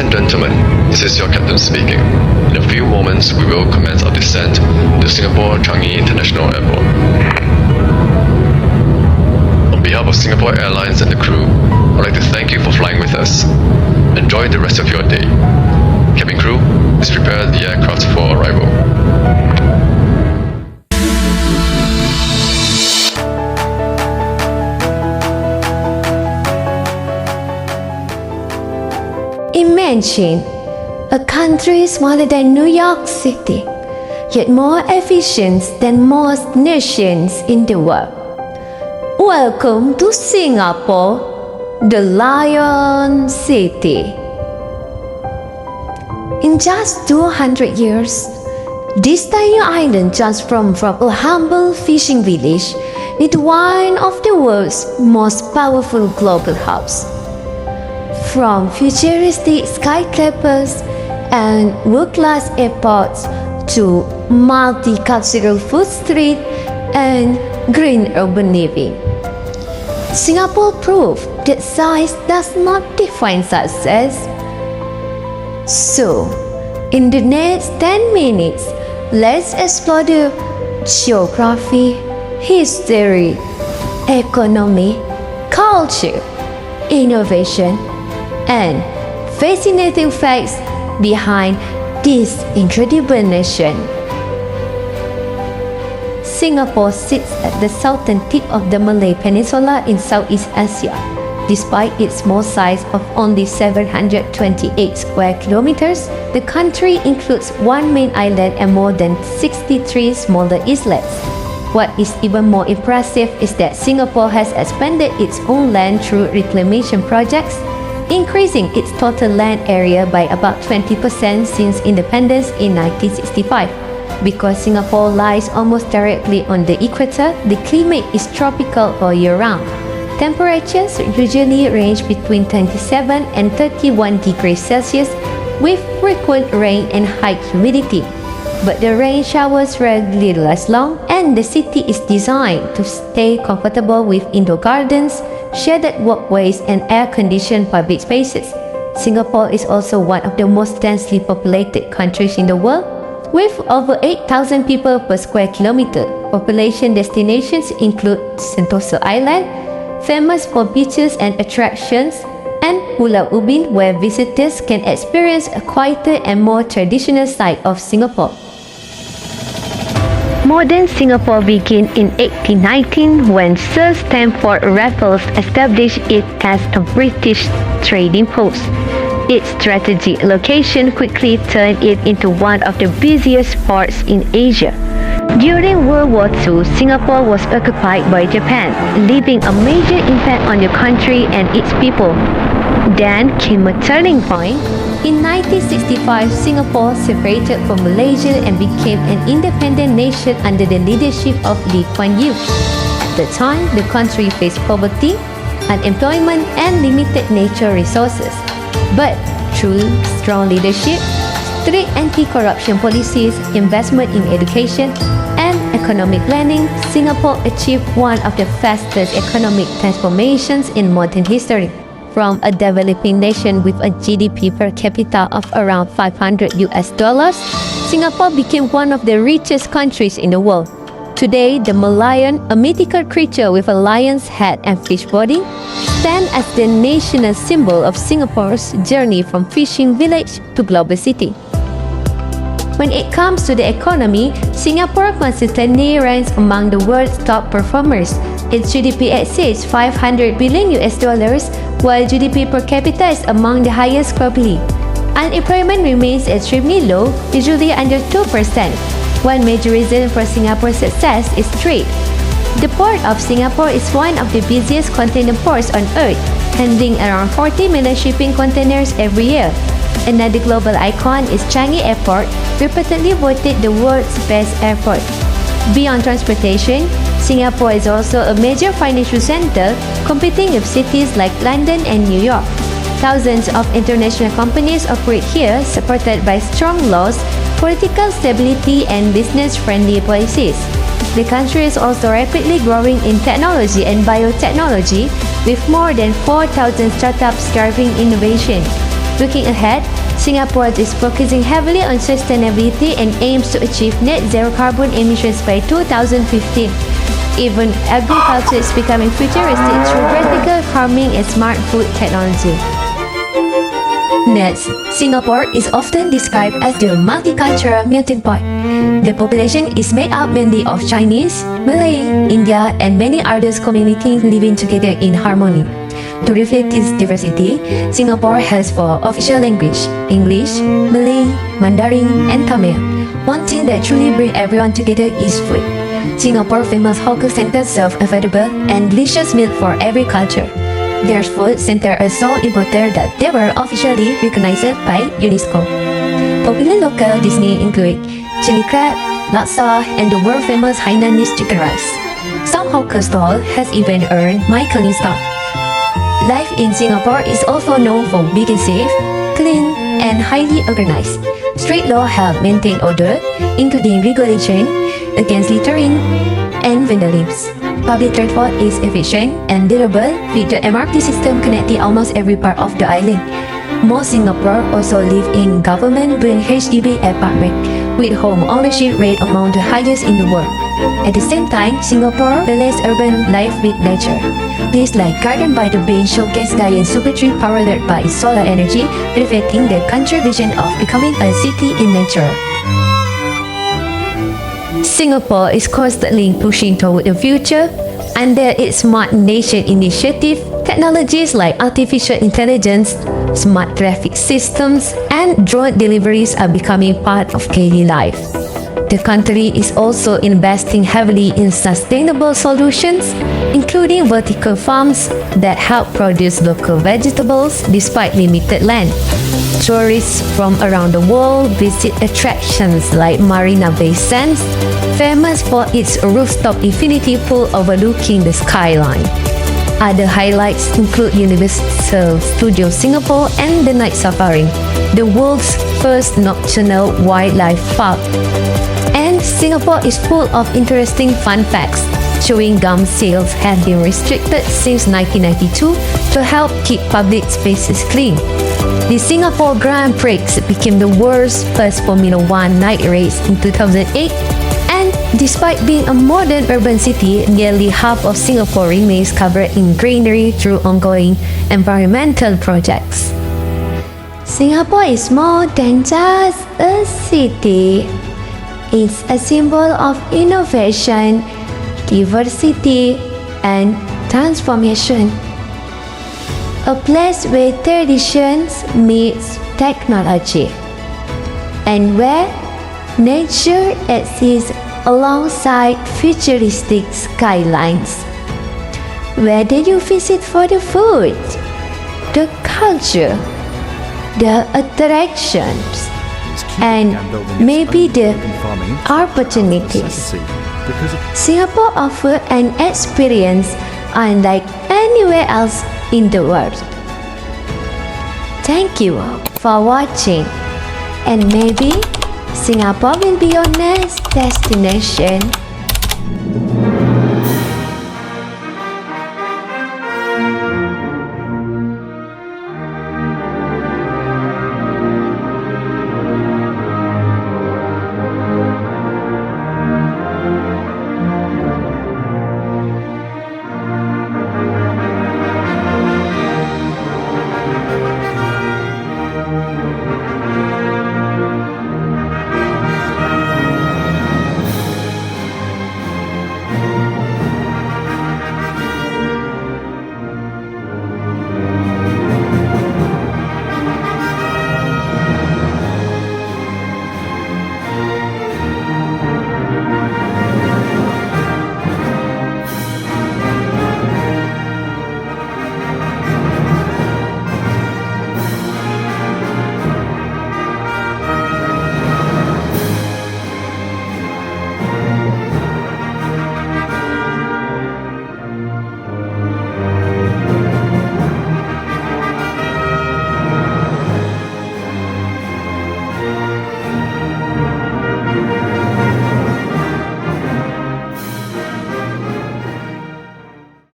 and gentlemen, this is your captain speaking. In a few moments, we will commence our descent to Singapore Changi International Airport. On behalf of Singapore Airlines and the crew, I'd like to thank you for flying with us. Enjoy the rest of your day. Cabin crew, please prepare the aircraft for arrival. Imagine a country smaller than New York City, yet more efficient than most nations in the world. Welcome to Singapore, the Lion City. In just 200 years, this tiny island transformed from a humble fishing village into one of the world's most powerful global hubs. From futuristic skyscrapers and world-class airports to multicultural food streets and green urban living, Singapore proved that size does not define success. So, in the next 10 minutes, let's explore the geography, history, economy, culture, innovation, and fascinating facts behind this incredible nation. Singapore sits at the southern tip of the Malay Peninsula in Southeast Asia. Despite its small size of only 728 square kilometers, the country includes one main island and more than 63 smaller islets. What is even more impressive is that Singapore has expanded its own land through reclamation projects, increasing its total land area by about 20% since independence in 1965. Because Singapore lies almost directly on the equator, the climate is tropical all year round. Temperatures usually range between 27 and 31 degrees Celsius with frequent rain and high humidity. But the rain showers rarely last long, and the city is designed to stay comfortable with indoor gardens, shaded walkways, and air-conditioned public spaces. Singapore is also one of the most densely populated countries in the world, with over 8,000 people per square kilometer. Population destinations include Sentosa Island, famous for beaches and attractions, and Pulau Ubin, where visitors can experience a quieter and more traditional side of Singapore. Modern Singapore began in 1819 when Sir Stamford Raffles established it as a British trading post. Its strategic location quickly turned it into one of the busiest ports in Asia. During World War II, Singapore was occupied by Japan, leaving a major impact on the country and its people. Then came a turning point. In 1965, Singapore separated from Malaysia and became an independent nation under the leadership of Lee Kuan Yew. At the time, the country faced poverty, unemployment, and limited natural resources. But through strong leadership, strict anti-corruption policies, investment in education, and economic planning, Singapore achieved one of the fastest economic transformations in modern history. From a developing nation with a GDP per capita of around $500, Singapore became one of the richest countries in the world. Today, the Merlion, a mythical creature with a lion's head and fish body, stands as the national symbol of Singapore's journey from fishing village to global city. When it comes to the economy, Singapore consistently ranks among the world's top performers. Its GDP exceeds $500 billion, while GDP per capita is among the highest globally. Unemployment remains extremely low, usually under 2%. One major reason for Singapore's success is trade. The Port of Singapore is one of the busiest container ports on Earth, handling around 40 million shipping containers every year. Another global icon is Changi Airport, repeatedly voted the world's best airport. Beyond transportation, Singapore is also a major financial center, competing with cities like London and New York. Thousands of international companies operate here, supported by strong laws, political stability, and business-friendly policies. The country is also rapidly growing in technology and biotechnology, with more than 4,000 startups driving innovation. Looking ahead, Singapore is focusing heavily on sustainability and aims to achieve net zero carbon emissions by 2015. Even agriculture is becoming futuristic through vertical farming and smart food technology. Next, Singapore is often described as the multicultural melting pot. The population is made up mainly of Chinese, Malay, India, and many other communities living together in harmony. To reflect this diversity, Singapore has four official languages: English, Malay, Mandarin, and Tamil. One thing that truly brings everyone together is food. Singapore's famous hawker centers serve affordable and delicious meals for every culture. Their food centers are so important that they were officially recognized by UNESCO. Popular local dishes include chili crab, laksa, and the world-famous Hainanese chicken rice. Some hawker stalls has even earned Michelin star. Life in Singapore is also known for being safe, clean, and highly organized. Street law help maintain order, including regulation against littering and vandalism. Public transport is efficient and durable, with the MRT system connecting almost every part of the island. Most Singaporeans also live in government-built HDB apartments, with home ownership rate among the highest in the world. At the same time, Singapore balances urban life with nature. Places like Garden by the Bay showcase giant super tree powered by solar energy, reflecting the country's vision of becoming a city in nature. Singapore is constantly pushing toward the future. Under its Smart Nation initiative, technologies like artificial intelligence, smart traffic systems, and drone deliveries are becoming part of daily life. The country is also investing heavily in sustainable solutions, including vertical farms that help produce local vegetables despite limited land. Tourists from around the world visit attractions like Marina Bay Sands, famous for its rooftop infinity pool overlooking the skyline. Other highlights include Universal Studios Singapore and the Night Safari, the world's first nocturnal wildlife park. And Singapore is full of interesting fun facts. Chewing gum sales have been restricted since 1992 to help keep public spaces clean. The Singapore Grand Prix became the world's first Formula One night race in 2008, and despite being a modern urban city, nearly half of Singapore remains covered in greenery through ongoing environmental projects. Singapore is more than just a city. It's a symbol of innovation, diversity, and transformation. A place where traditions meets technology, and where nature exists alongside futuristic skylines. Whether you visit for the food, the culture, the attractions, and maybe the opportunities, Singapore offers an experience unlike anywhere else in the world. Thank you for watching, and maybe Singapore will be your next destination.